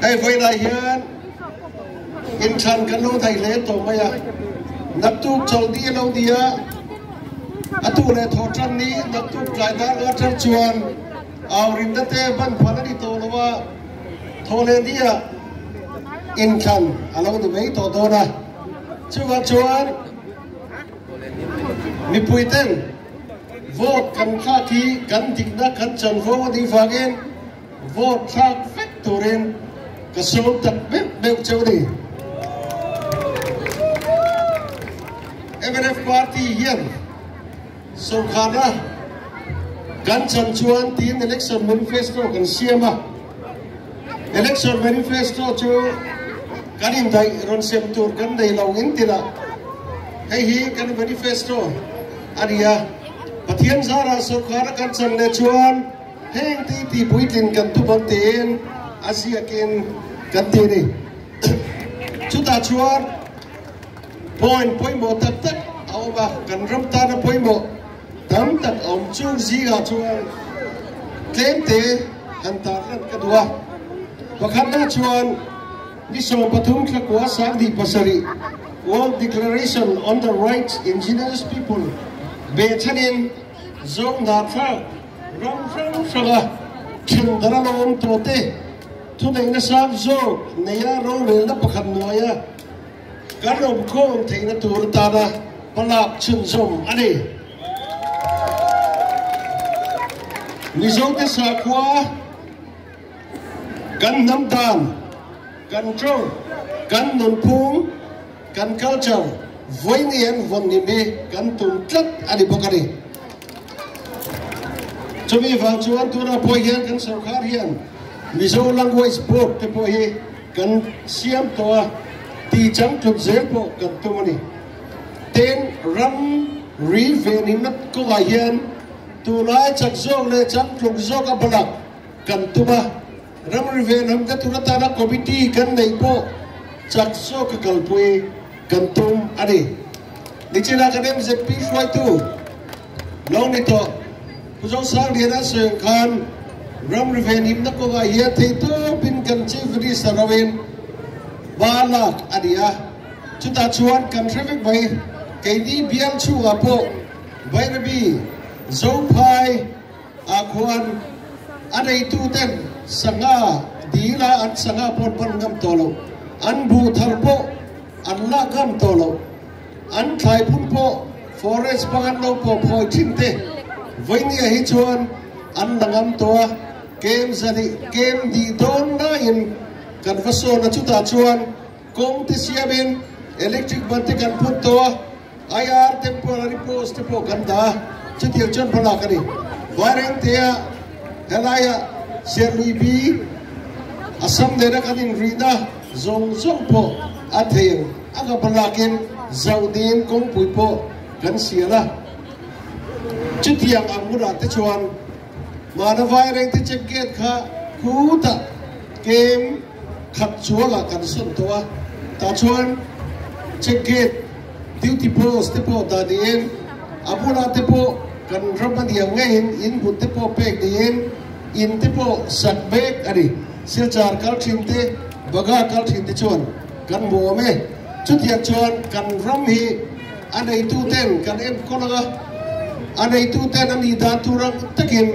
ai vậy là hiện in chan kan lo thai le to maya nak tu chol di lo dia atu le tho tran ni nak tu klai da ga tran chuan aw rin da te ban phan di to lo wa tho le dia in chan alo de mei to do na chuan mi puiten vote kan kha thi kan dik na kan chan vo di vagen vote thak fek turin ka som tak be chau di MNF party here so kharna kan chan chuan tin election manifesto kan siama election manifesto chu kan in dai ron sem tur kan dai lo in tira hei hi kan manifesto aria pathian zara so kharna kan chan le chuan heng ti puitin kan tu bang ten asia ken kan ti ni chu ta chuan point mo tak au ba kan ram ta na point mo tam tak om chu zi ga chuan tlem te han ta ran ka dua pakhat na chuan ni so pathum thla kwa sang di pasari World Declaration on the Rights Indigenous People be chanin zong na tha ram saga chin dara lom to te thu nei na sab zo neya ro le na pakhat noya karom khong theina tur ta na palak chun zom ani ni zong te sa kwa kan nam dan kan tro kan nun phung kan culture voi ni en von ni me kan tum tlat ani bokani chumi wang chuan tura po hian kan sarkar hian mizo language board te po hi kan siam to ti chang thut zel po kan tumani ten ram ri ve ni nat ko ga hian tu lai chak zong le chang thuk zok a balak kan tuma ram ri ve nam ka tura ta na committee kan nei po chak so ka kalpui kan tum ani ni chila kan em zep pi shwai tu long ni to kuzong sang dia na seng kan ram riven him na ko ga hiya thei to bin kan chi vri sarawin balak adia chuta chuan kan traffic bai ke di bial chu ga po bai na bi zo phai a khwan anei tu ten sanga dila an sanga pon pon ngam tolo an bu thar po an la gam tolo an thai phun po forest bagan lo po phoi thin te với nia hi chuan an langam toa kem zani kem di don na in kan vaso na chuta chuan kom te siamin electric ban te kan phut toa IR temporary post te po kan da chutil chon phala kani wareng te helaya serli bi asam de na kanin rida zong zong po atheng aga balakin zaudin kong pui po kan siala chút tiang amura te chuan mana vai reng te check gate kha khuta kem khat chuala kan sun towa ta chuan check gate duty post te po da dien amura te po kan rama diang ngain in but te po pek dien in te po sak bek ari silchar kal thin te baga kal thin te chuan kan mo me chút tiang chuan kan ram hi anei tu ten kan em kolaga anei tu ten ani da turang takin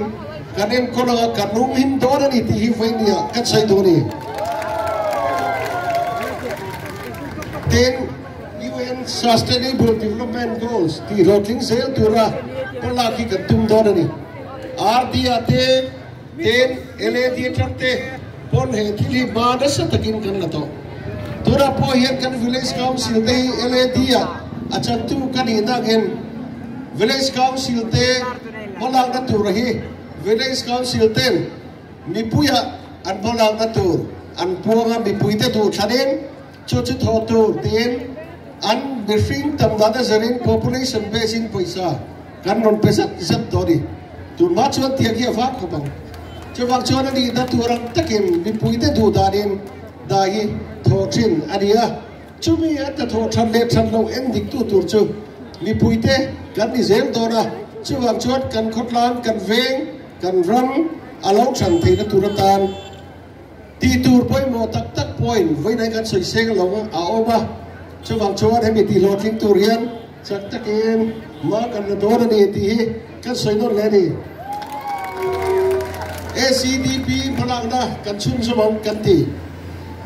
kan em kolaga kanum him don ani ti hi vainia kat sai do ni ten UN Sustainable Development Goals ti rotling sel tura pola ki kan tum don ani ardia te ten LAD trate pon he thili ma da sa takin kan la to tura po hian kan village council te LAD ya achak tu kan ina gen village council te bolang na tur hi village council ten mipuya an bolang na tur an puanga mipui te tu thaden chu chu tho tur ten an briefing tam da zarin population base in paisa kan non pesa zat to di tur ma chuan tia ki fa ko bang chu wang chuan ani da turang takin mipui te du da den da hi tho thin ania chumi at tho than le than lo en dik tu tur chu mipui te kan ni zel do na chu wang chuan kan khotlan kan veng kan ram alo chan the na turatan ti tur poi mo tak tak point với này kan soi seng long a oma cho vang cho anh em ti lo ting tur hian chak tak em ma kan na dor ni ti kan soi non le ni ACDP phalang na kan chun somong kan ti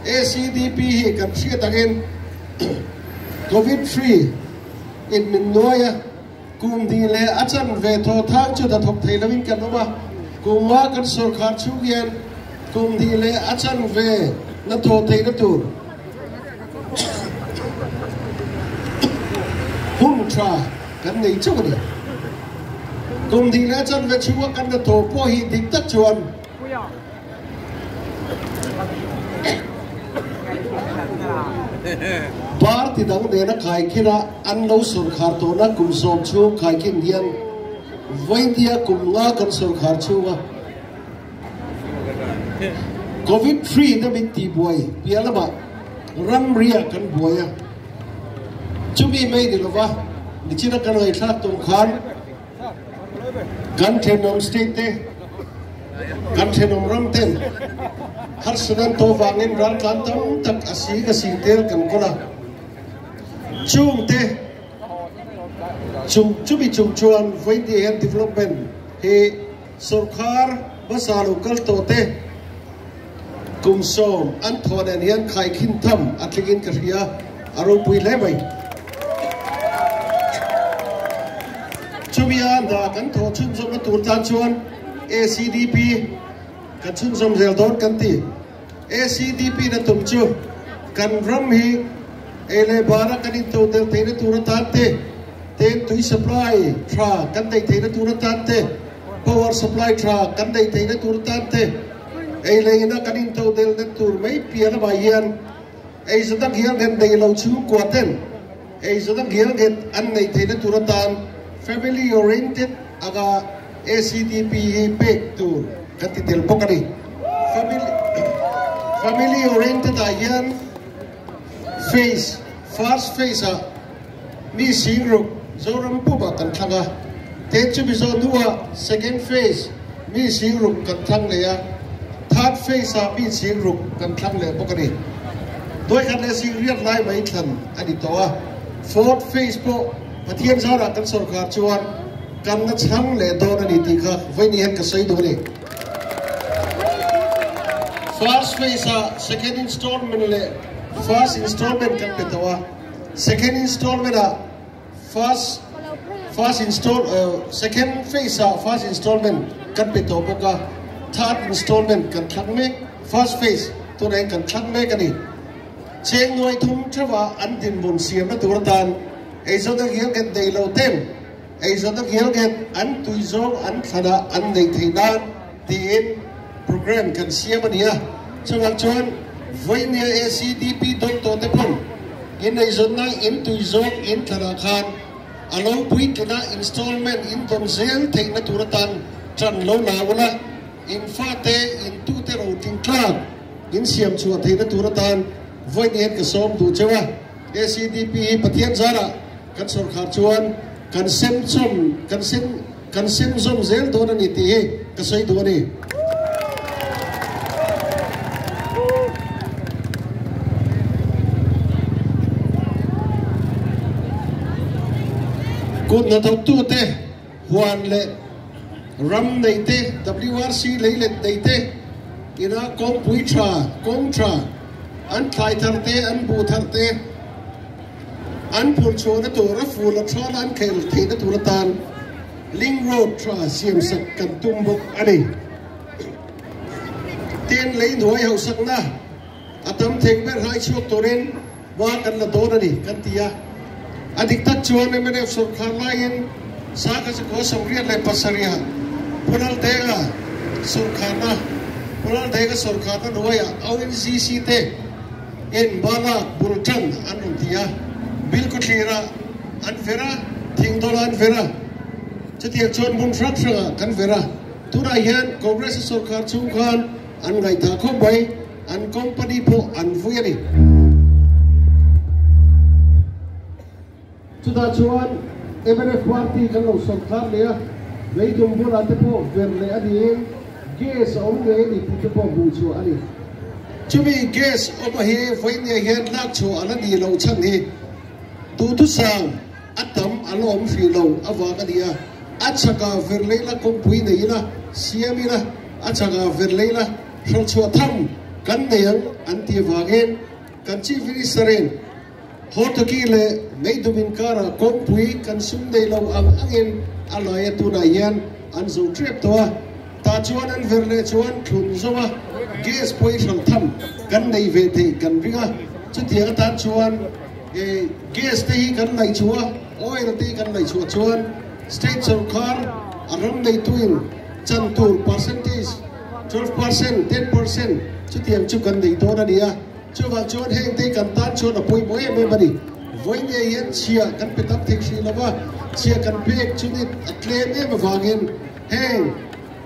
ACDP hi kan thia takin COVID free in min noya kum di le achan ve tho thang chu da thok thei lawin kan oma kuma kan sarkar chu hian kum di le achan ve na tho thei na tur hum tra kan nei chu ni kum di le achan ve chu kan na tho po hi dik tak chuan bar ti dang de na khai khina an lo sarkar to na kum som chu khai kin hian voindia kum nga kan sarkar chu wa COVID free na min ti boy pialama ram ria kan boya chumi mai ni lova ni china kan ai thak tong khan kan thenom state te kan thenom ram ten har sunan to wangin ran kan tam tak asi ka sing tel kan kola chung te chumi chung chuan voindia development he sarkar basa local to te kum som an thon an hian khai khin tham atligin ka ria aro pui le mai chumia da kan tho chun som na tur tan chuan ACDP kan chun som zel dor kan ti ACDP na tum chu kan ram hi ele bara kan in to del te na tur tan te ten tui supply tra kan dei te na tur tan te power supply tra kan dei te na tur tan te ai lấy na kanin to del na tur mai pia na bayan ai zo tak hian den dei lo chu kwaten ai zo tak hian get an nei the na turatan family oriented aga ACDP pek tur kati del pokani family oriented ayan face first face a mi singro zoram puba kan thanga te chu bi zo duwa second face mi singro kan thang le ya third phase a mi sing ruk kan thlang le bokani doi kan le sing riat lai mai thlan ani towa fourth phase po pathian zara kan sarkar chuan kan na chang le don ani ti kha voini han ka sei do ni first phase a second installment le first installment kan pe towa second installment a second phase a first installment kan pe to boka third installment kan thlang me first phase to nei kan thlang me kani cheng noi thum thwa an din bun siam na tur tan ei zo da hial get dei lo tem ei zo da hial get an tui zo an thada an nei theina tin program kan siam ania chunga chon voinia ACDP dot to te pon in ei zo na in tui zo in thada khan alo pui kana installment in tom zel theina tur tan tran lo na wala in fate in tute routing club in siam chu the na turatan void hen ka som du chewa ACDP pathian zara kan sarkar chuan kan sem som zel do na ni ti ka sei do ni kun na thok tu te huan le ram nei te WRC lấy lệ nei te ina kom pui tra an khai thar te an bu thar te an pur cho na to ra fu la tra an khel the na tur tan ling road tra siam sak kan tum bok ani ten lấy noi hau sak na atam theng ber hai chuak toren wa kan la do na ni kan tia adik tak chuan MNF sarkar lain sa ka se ko samriat le pasaria punal tega sarkana noya ONCC te en bala bultan anum tia bil ko thira an vera thing dola an vera chati chon bun fratra kan vera tura hian congress sarkar chung khan an ngai ta kho bai an company po an vuani chuda chuan MNF party kan lo sarkar le lấy chung bữa ăn thế po về lấy ăn đi gas ông lấy đi thì po bu chu ani chumi gas oma he voine hian lak chu anani lo chan hi tu sang atam alom fi lo awang ania achaka verleila kompui neina siamina achaka verleila hral chu tham kan neyang anti wagen kan chi viri saren hotoki le meidumin kara kompui kan sum nei lo angin alaya tuna hian an zo trip to ta chuan an verle chuan thun zoma gas poi hral tham kan nei ve the kan ringa chu tiang ta chuan gas te hi kan lai chua oil te kan lai chua chuan state sarkar aram nei tuin chan tur percentage 12% 10% chu tiang chu kan nei to na dia chu wa chuan heng te kan ta chuan a poi moi me bani voi nge yan chia kan pe tap thek shi lawa chia kan pek chu ni atle me ma wangin heng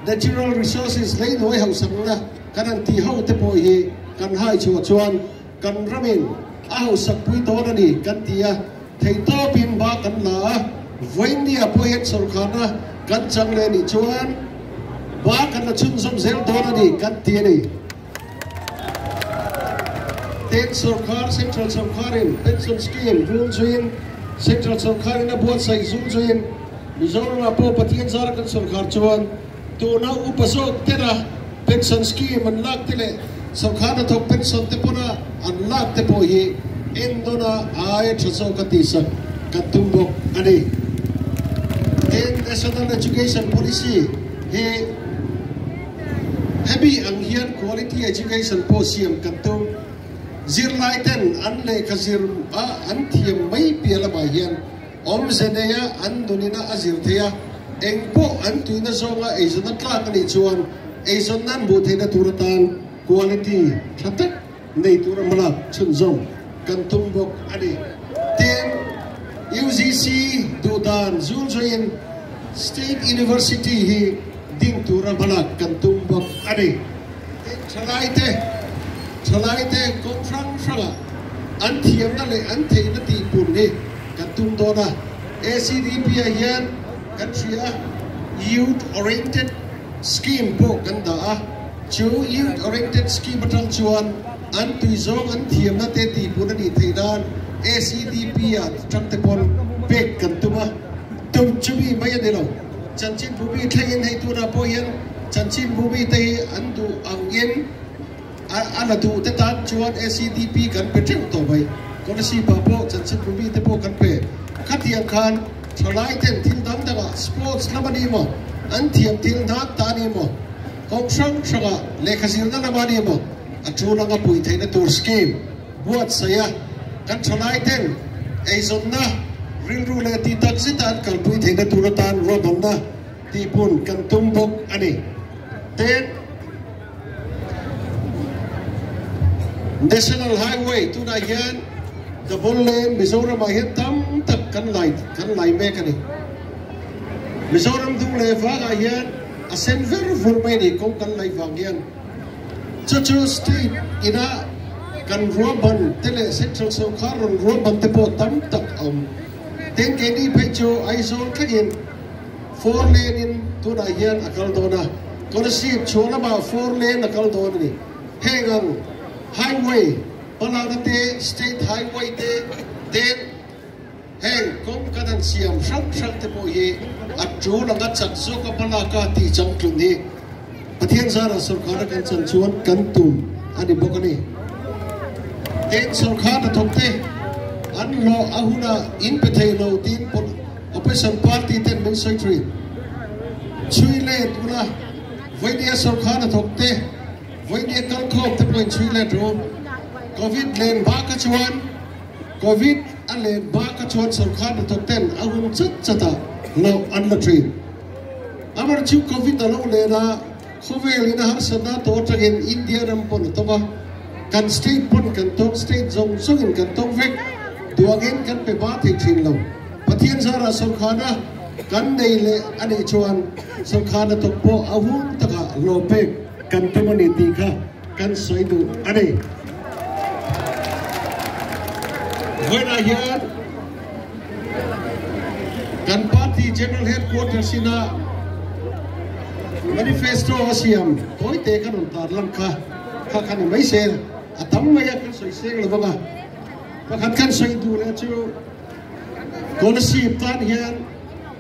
natural resources lei noi hau sang na kan an ti hau te poi hi kan hai chu chuan kan ramin a hau sak pui to na ni kan tia thei to pin ba kan la voi ni a poi het sarkar na kan chang le ni chuan ba kan la chun som zel to na ni kan ti ni ten sarkar central sarkar in pension scheme rule join central sarkar in a buat sai zoom join mizoram apo pathian zar kan sarkar chuan tu na upasok tera pension scheme an lak tele sarkar na thok pension te pona an lak te po hi endona ai thaso ka ti sak ka tumbok ani ten national education policy he heavy ang hian quality education po siam kan tum zir lai ten an le khazir a an thiam mai piala ba hian om zeneya an dunina azir theya engpo an tuina zonga ezona tlak ni chuan ezon nan bu theina turatan quality thatak nei turamala chunzong kan tumbok ani ten UGC dudan zuljoin state university hi ding turamala kan tumbok ani Thalaite konfrang fraga an thiam na le an thei na ti pun ni kan tum do na ACDP hian kan thria youth oriented scheme po kan da chu youth oriented scheme batang chuan an tui zong an thiam na te ti pun ni thei dan ACDP a tang te pon pek kan tuma tum chumi mai de lo chanchin bubi thain hei tu na po hian chanchin bubi te an du ang yen ala tu te tan chuan ACDP kan pe treu to bai Kolasib po chanchin bubi te po kan pe khatiang khan thalai ten thil dam daga sports lamani mo an thiam thil dak ta ni mo kong sang sanga lekhasir na lamani mo atuna nga pui theina tur scheme buat saya kan thalai ten eizon na ring ru le ti tak sitan kal pui theina turatan robam na ti pun kan tumbok ani ten national highway tuna hian the bol lane Mizoram a hian tam tak kan lai me kani Mizoram dung le va ga hian a sen ver vur mai ni ko kan lai wang hian chu state ina kan roban tele central sarkar roban te po tam tak ten ke ni pecho aizol khain 4 lane in tuna hian akal dona Kolasib chona ba 4 lane akal dona ni hengang highway Palagate state highway ten heng kong kanan siam sang te po ye at chu langa chak so ka palaka ti chang tlun ni pathian zara sarkar kan chan chuan kan tum ani bokani ten sarkar na thokte an lo ahuna in pethei lo tin pon opposition party ten min secretary chui le tuna voidia sarkar na thokte voidia kal khop te point chui le ro covid len ba ka chuan covid an len ba ka chuan sarkar na thokten ahun chata lo an la train amar chu covid alo le na khovel ina har sana to tagin India ram pon to ba kan state pon kan tok state zong songin kan tok vek duangin kan pe ba thik thin lo pathian zara sarkar na kan nei le ani chuan sarkar na tok po ahun taka lo pe kan pe mani ti kha kan soi du ani when I hear kan party general headquarters ina manifesto asiam toy te kan tar lang kha kha kan mai sel atam maya kan soi seng lo banga pakhat kan soi du le chu Kolasib tan hian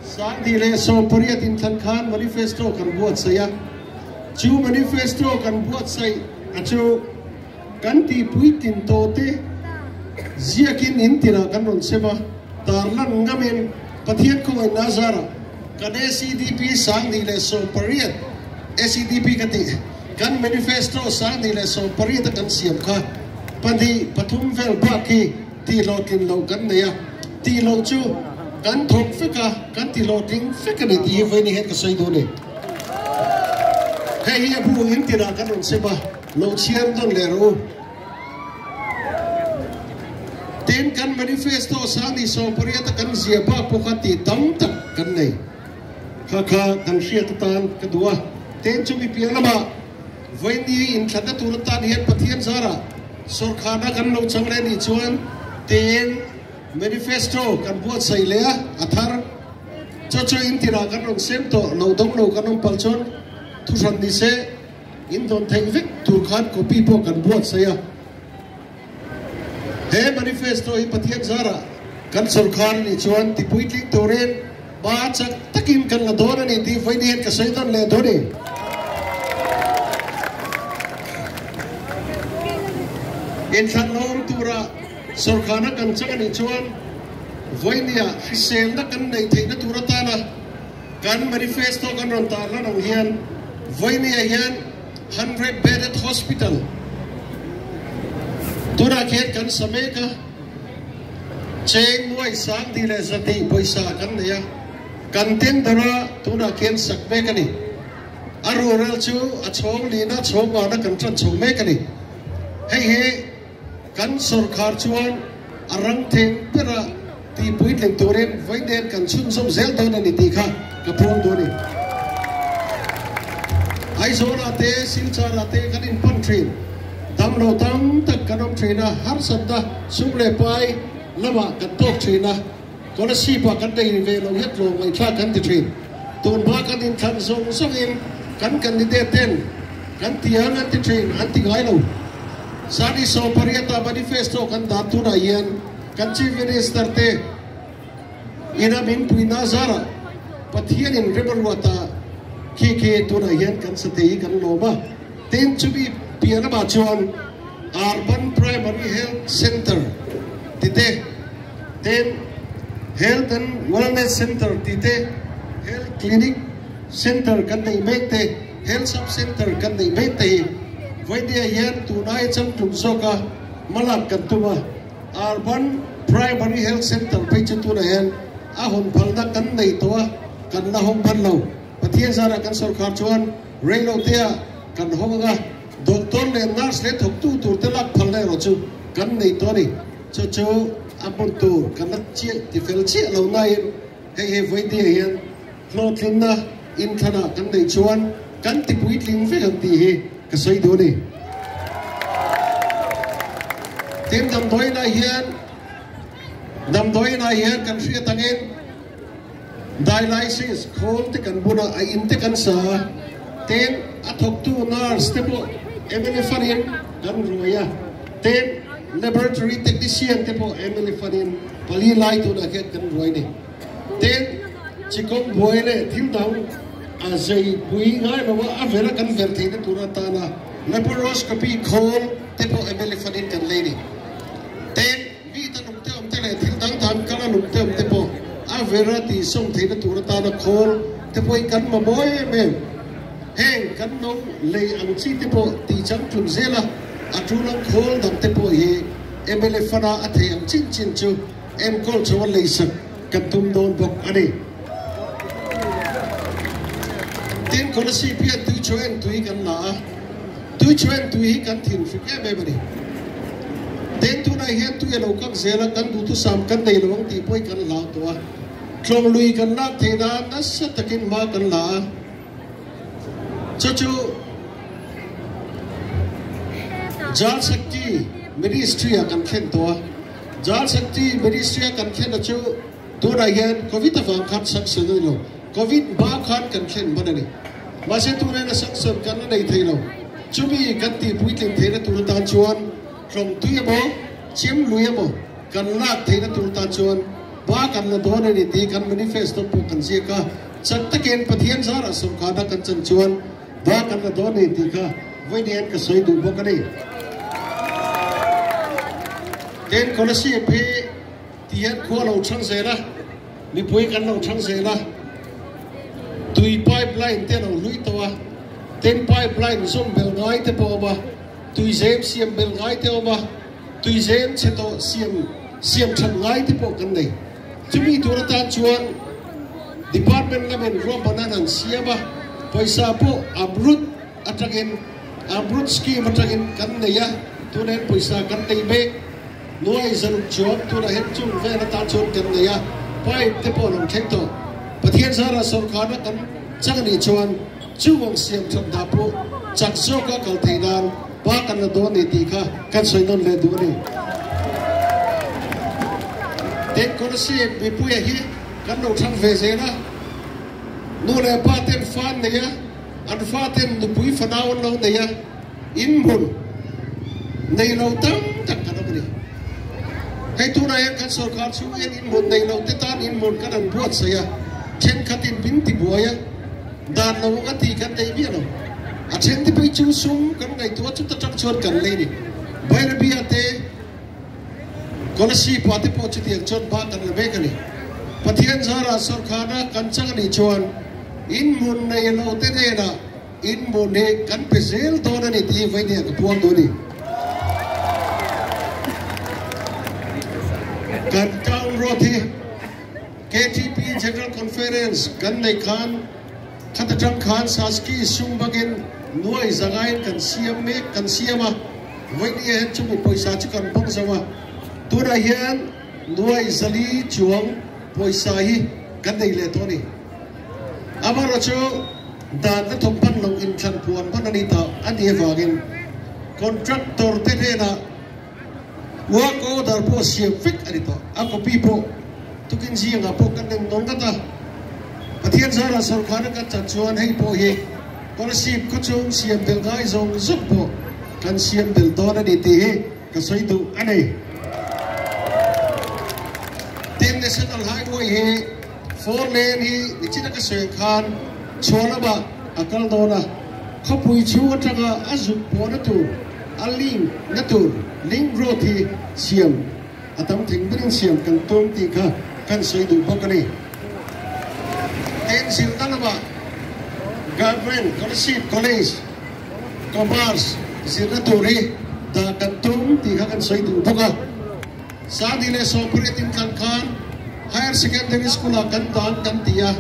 sang di le so pariat in than khan manifesto kan buat saya chu manifesto kan buat sai achu kan ti puitin tote ziakin intira kan ron sema tarlan ngamen pathian ko nazara kan SCDP sang di le so pariat SCDP kati kan manifesto sang di le so pariat kan siam kha pandi pathum vel baki ti lokin lo kan neya ti lo chu kan thok fika kan ti lo ting fika ni ti ve ni het ka sai do ne he hi bu in ti ra kan on se ba lo chiam don le ro ten kan manifesto sang di so pariat kan sia ba po ka ti tam tak kan nei kha kan sia tan ka dua ten chu bi piang ma voi ni in thada tur tan hian pathian zara sorkhana kan lo chang le ni chuan ten manifesto kan buat sai le athar cho intira kan ong sem to lo dong lo kan ong palchon thu san ni se in don thei vek tur khan copy po kan buat sai he manifesto hi pathian zara kan sarkar ni chuan ti puitling toren ba chak takin kan la don ni ti vai ni ka sai don le do ni in san nom tura sarkana kan chakani chuan voinia hisel na kan nei theina turatana kan manifesto kan ron tar la nong hian voinia hian 100 bedded hospital tura khet kan sameka cheng muai sang di le zati poisa kan neya kan ten dara tura ken sakme kani arural chu achong lina chong na kan chan chong me kani hei kan sarkar chuan arang theng pera ti puit leng toren voiden kan chun som zel don ni ti kha ka prom do ni ai zona te silchara te kan in pantrin tam lo tam tak kanom trina har sanda sumle pai lama kan tok trina Kolasib pa kan dei ve lo het lo ngai tha kan ti trin ton ba kan in than song song in kan candidate ten kan ti han an ti trin an ti ngai lo Sani so pariata manifesto kan datu na yan kan chief minister te inamin puina zara pathian in riverwata ke tu na yan kan sate kan loma ten chubi piana ba chuan urban primary health center tite ten health and wellness center tite health clinic center kan dei mete health sub center kan dei mete Voidia yan tunai cham tum soka malak kan tuma urban primary health center pe tuna yan ahon phalda kan nei towa kan na hom phan lo pathian sara kan sarkar chuan reilo tia kan honga doctor le nurse le thok tu tur te lak phal le ro chu kan nei to ni cho apun tu kan na chi ti fel chi lo nai he voidia yan clothing na in thana kan nei chuan kan ti puitling fe kan ti he kasai do ni tim dam doi na hian kan ria tangin dialysis khol te kan buna ai in te kan sa tem athok tu nurse te po MNF fanin kan roya tem laboratory technician te po MNF fanin pali lai tu na ket kan roi ni tem chikom boile thil dau azai pui ngai no a vera kan ver the turata na laparoscopy khol te po MNF fanin kan lady ten vi ta num te om te le thil dang tham kala num te po a vera ti song the turata na khol te po kan ma boy me heng kan no le ang chi te po ti chang chun zela a tulang khol dam te po hi MNF fana a the ang chin chu em kol chawal le sak kan tum don bok ani tin Kolasib pia tu choen tu kan la tu choen tu hi kan thin fi ke be bari ten tu na hian tu elo kak zela kan du tu sam kan dei lawang ti poi kan la to a thlong lui kan la the na na sa takin ma kan la chu jal sakti ministry kan khen to a jal sakti ministry kan khen chu tu na hian covid avang khat sak se lo covid ba khan kan khen banani ma se tu na sak kan nei thei lo chumi kan ti puitling the na tu ta chuan trong tuy bố chiếm lùi bố cần lạc thấy nó tụt tan chuan ba cần là đó này thì cần manifesto bộ cần gì cả chắc tất nhiên phát hiện ra là sông khá đã cần chân chuan ba cần là đó này thì cả với đèn cái soi đủ bố cái này tên Kolasib thì hiện qua lâu trăng xe đó mi bui cần lâu trăng xe đó tùy pipeline tên lâu lũy tàu tên pipeline zoom bel ngay thế bộ mà tùy dêm xiêm bel ngay thế mà tùy dêm sẽ to xiêm chân ngay thế bộ cần này chúng mi thua tan chuan department là mình rom bananan xiêm à paisa po abrut scheme atagin kan này ya tu nên paisa kan này be nuôi dân chúa tu là hết chung về là tan chuan kan này ya pai thế bộ lòng thách to phát hiện ra là sông khá nó kan chắc đi chuan chú mong xiêm chân đạp po chắc số các cầu thầy đàn ba cần là đó này thì cả kan soi non lên đó này tên Kolasib bị bùi hi kan đầu thang về thế đó nu là ba tên fan này á anh pha tên được bùi fan nào lâu này á in mồn này lâu tắm chắc cả đó này hay tu này kan soi khát chú in mồn này lâu tết tan in mồn kan ăn buat saya trên khát in pin ti buaya đàn lâu cái thì kan đây biết đâu à trên thì bị chú súng kan ngày tua chúng ta chắc chuột kan lấy đi bây giờ biết thế Kolasib pati po chiti ang chon ba kan labe kani pathian zara sarkana kan changani chuan in mun nei lo te ne na in mun ne kan pezel do na ni ti vai ne ka puang do ni kan town roti KTP General Conference kan nei khan khatajang khan saski sung bagin nuai zangain kan siam me kan siama vai ni hen chumi paisa chu kan bong sawa tu na hian nuai zali chuang poisa hi kan nei le to ni amara chu dan na thom pan long in chan puan pan ani ta ani wagin contractor te re na work order po siam fik ani to a copy po tukin ji nga po kan neng nong kata pathian zara sarkar kan chan chuan hei po hi Kolasib ko chung siam bel gai zong zup po kan siam bel to na ni ti hi ka soi du ani National Highway he 4 lane hi nichina ka soi khan chola ba akal dona khapui chu atanga azu pona tu aling na tu ling road hi siam atam thing bin siam kan tom ti kha kan soi du bokani en sil tanaba government Kolasib college commerce sirnatori da kan tom ti kha kan soi du boka sadile operating kan Higher Secondary School Ganda Gantia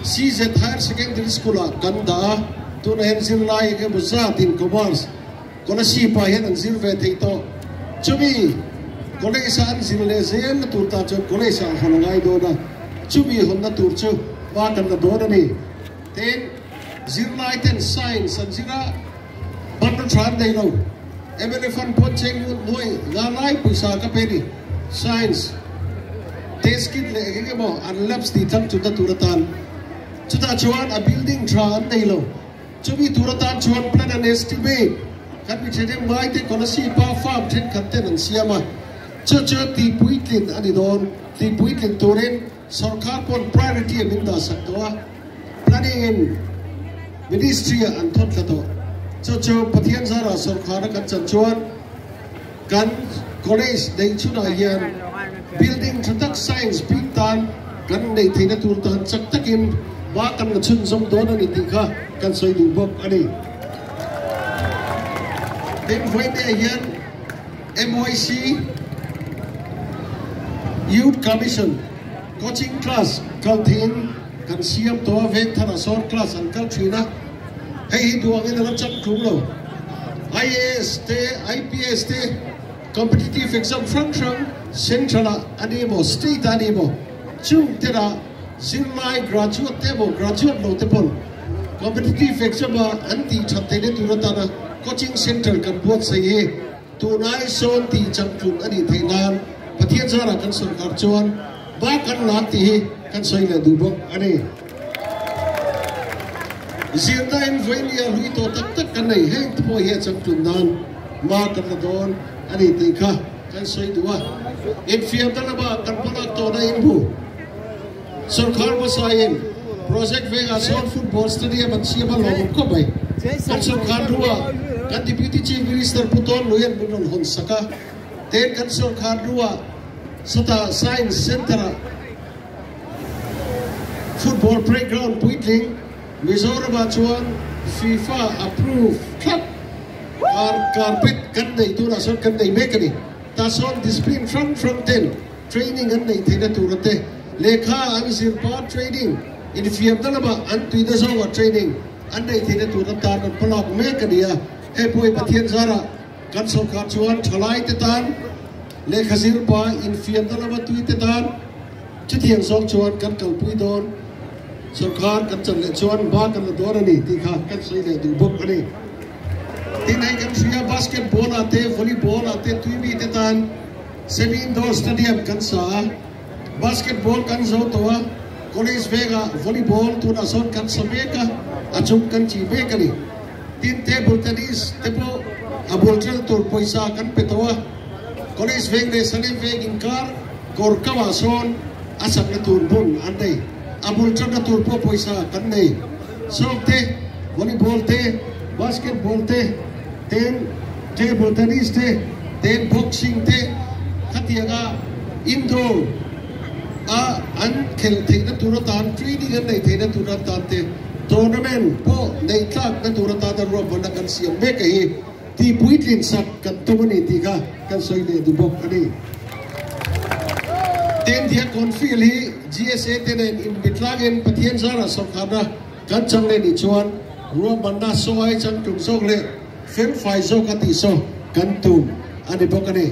CZ Higher Secondary School Ganda tu na hen zil lai ke buzat in commerce Kolasib pa hen an zil ve thei to chumi college an zil le zel na tur ta chon college an hangai do na chumi hon na tur chu ba kan na do na ni ten zil lai ten science an zira ban na tran dei lo MNF an pon cheng noi ga lai puisa ka pe ni science Teskit le ke mo an labs ti thang chuta turatan chuta chuan a building tran nei lo chumi turatan chuan plan an estimate kan mi thedem mai te Kolasib pa farm then khaten an siama cha ti puitlin ani don ti puitlin turen sarkar pon priority min da sakwa planning ministry an thot la to cha pathian zara sarkar kan chan chuan kan college dei chuna hian building tratak science big tan kan nei theina tur tan chak takin ba kan na chun zong don ani ti kha kan soi du bok ani then when they hian MYC youth commission coaching class kalthin kan siam to ve thana sor class an kal thina hei duang in lam chak thum lo IAS te IPS te competitive exam function central animo state animo chung tera zilmai graduate tebo graduate lo tepon competitive exam anti chatte ne turata coaching center kan buat sai tunai son ti changklung ani thainan pathian zara kan sarkar chuan ba kan lak ti kan soi le du bok ani zirda in voinia lui to tak tak kan nei heng po he changklung nan ma kan don ani ti kha kan soi duwa in fiam talaba kan panak to na in bu sarkar masayin project vega son football stadium at siama lo ko bai kan sarkar duwa kan deputy chief minister puton loyan bunon hon saka ten kan sarkar duwa sata science center football playground puitling Mizoram chuan FIFA approved club carpet kan nei tu na son kan nei mekani ta son discipline from ten training an nei thena turate lekha an sirpa training in fiam dalaba an tuida zawa training an nei thena turata kan palak mekania he poi pathian zara kan sarkar chuan thalai te tan lekha sirpa in fiam dalaba tuite tan chithiang sok chuan kan kalpui don sarkar kan chal le chuan ba kan la dor ani ti kha kan sei le du bok ani tin ai kan sia basketball ate volleyball ate tuibi te tan semi indoor stadium kan sa basketball kan zo towa college vega volleyball tu na son kan sameka achuk kan chi be kani tin table tennis tepo abol trel tur poisa kan petowa college vega ne sanem vega in car kor kawa son asak na tur bun andai abul chaka tur po poisa kan nei sokte volleyball te basketball te ten table tennis te ten boxing te khatiaga indoor an khel theina turatan training an nei theina turatan te tournament po nei thak na turatan da ro bana kan siam me kai ti puitlin sak kan tumani ti ka kan soi le du bok ani ten dia konfil hi GSA tenen in bitlangen pathian zara sokhana kan changle ni chuan ro banda soi chang tum sok le fel fai zo ka ti so kan tum ani bokani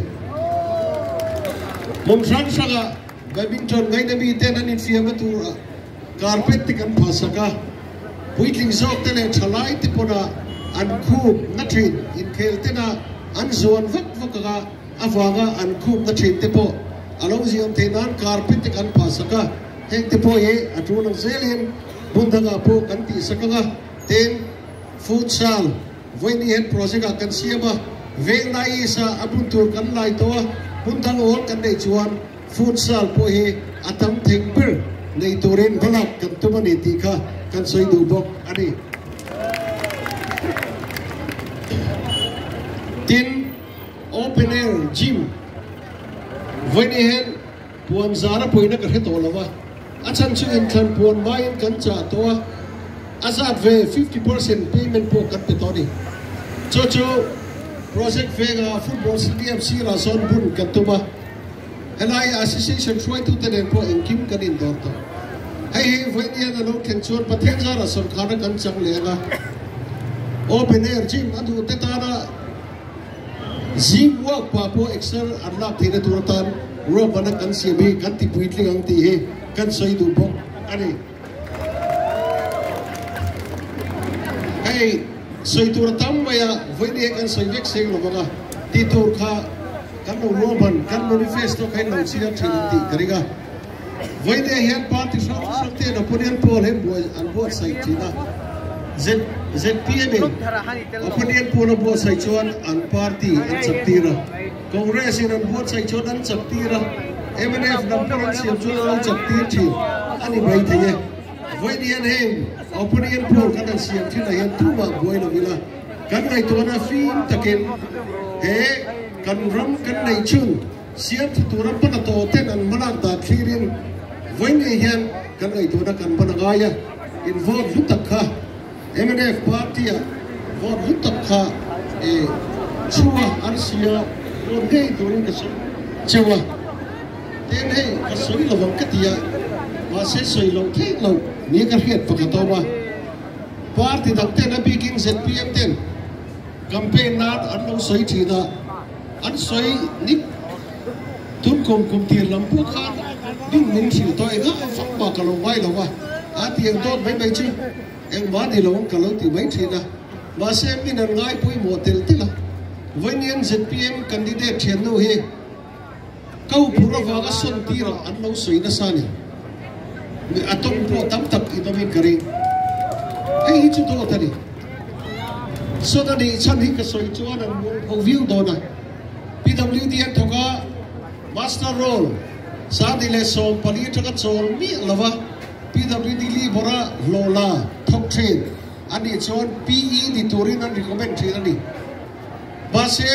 mom sang saga badminton ngai na bi ten an in fiam tu carpet ti kan phasaka puitling sok tene thalai ti pona an khub na thin in khel tena an zon vak vaka awanga an khub na thin te po along ziam tenan carpet kan pasaka heng te po ye atun zelin bundaga po kan ti sakanga ten futsal when he had project kan siama veng nai sa abuntur kan lai to bundang ol kan dei chuan futsal po he atam thengpir nei toren balak kan tumani ti kha kan soi du bok ani tin open air gym when he had puan zara poina ka he tolawa achan chu in kan puan mai kan cha to azat ve 50% payment po kan te toni cho project vega football stadium sira son bun kan tuma helai association try to tenen po in kim kan in dor to hey when he had no kan chon pathen zara son khana kan chang lenga open air gym adu te tara gym work pa po excel unlock thina turatan ro bana kan sibi kan ti puitling ang ti he kan soi du bok ani hey soi turatam maya voine kan soi vek seng lo banga ti tur kha kan no roban kan manifesto kai no sia thin ti kariga voine hian party so te no ponian pol hem boy an bo sai thina ZPM opinion puno bo sai chuan an party an chaptira congress in an bo sai chuan an chaptira MNF nam puan siam chuan an chaptir thi ani bai theye voinian hem opinion pol kan an siam thina hian tuma boy lo vila kan ngai to na fin taken he kan ram kan nei chun siam thu turam pana to ten an manak da thirin voini hian kan ngai to na kan banagaya involve lutakha MNF party vote lutakha chua arsia rodei during ka chua ten hey asoi lo bang katia ma se soi lo thei lo ni ka hiat pakatawa party dakte na begin ZPM ten campaign nat an lo soi thina an soi ni tun kum tir lampu khan ding ning thil toi ga fak ba ka lo wai lo wa a tiang tot mai mai chi em vá đi lâu cả lâu thì mấy chuyện à mà xem cái này ngay cuối mùa tiền tí là với nhân ZPM candidate chiến đấu he câu phụ ra vào cái xuân tí rồi ăn lâu suy nó sao nhỉ mình atom po tam tập ito mình kari hay ít chút thôi tadi so tadi chan hi cái suy cho anh hậu view đó này master role sa dile so pali thaka chol mi lova PWD li bora lola thok train ani chon PE di turin an recommend train ani base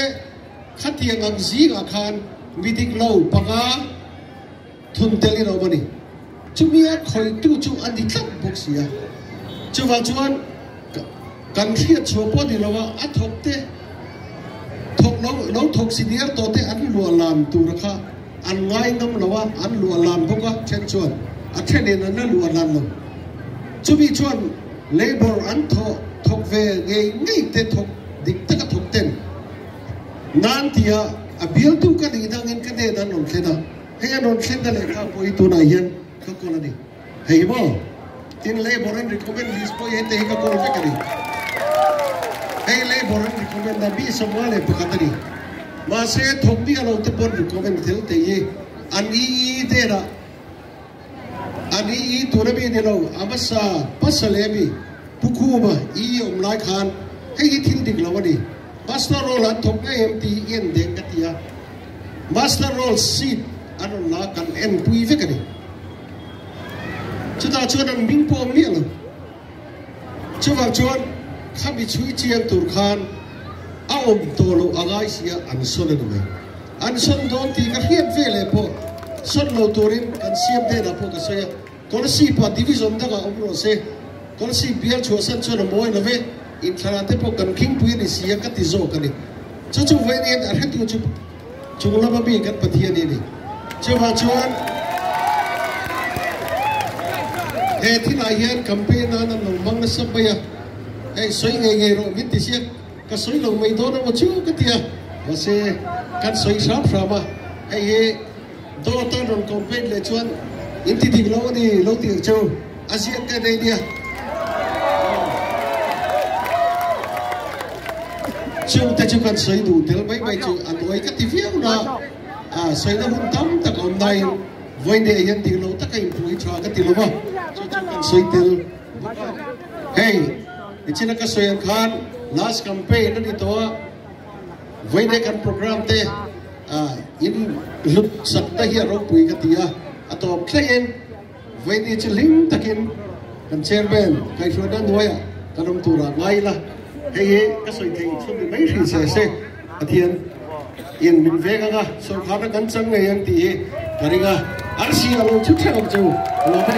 khatiang ang zi akhan meeting low paka thun teli ro bani chumia khoi tu chu an di tlak boxia chuwa chuan kan thia chopo di lawa a thok te thok lo thok senior to te an lu lam tu rakha an ngai ngam lawa an lu lam boka chen chuan a then in an lu lam lo chumi chuan labor an thok ve ngei te thok dik ta ka thok ten nan tia a bil tu ka ni dang in ka de dan non thena he non thenda le kha poi tu na hian ka ko la ni hei bo tin labor an recommend his poi te ka ko ve ka ni hei labor an recommend da bi somale pakatani ma se thok bi alo te pon recommend thel te ye an I te ra an I tu na bi ne lo amasa pasalebi pukuma I om lai khan hei thil dik lawani master role an thok na MT in deng katia master role seat anon la kan en pui ve kani chuta chuan an ming pom ni lo chuwa chuan khabi chui chiang tur khan a om to lo agai sia an son na me an son don ti ka hiat ve le po son lo turin kan siam de na po ka soya Kolasib pa division da ka omro se Kolasib biar chua san chuan moi na ve in tharate po kan king pui ni sia ka ti zo kani chu ve ni a hetu chu chung la ba bi kan pathia ni chuwa chuan he thina hian campaign na no mang na sabaya hey soi nge ro mit ti sia ka soi lo mai do na mo chu ka tia wa se kan soi sap sama hey do ta non campaign le chuan in ti dik lo ni lo ti chu asia ka dei dia chung ta chu kan soi du tel bai bai chu an oi ka ti fiau na soi na hun tam ta kom dai voi ne yan ti lo ta kai pui cha ka ti lo ba chu kan soi tel hey ichina ka soi khan last campaign ni to voi ne kan program te in lut sak ta hi ro pui ka tia ato claim voi ne chu ling takin kan chairman kai so dan doya kanom tura ngai la hey ka soi thei chum ni mai ri se athian in min vega ga so khana kan chang ngai yang ti karinga arsi alo chu thang chu lo be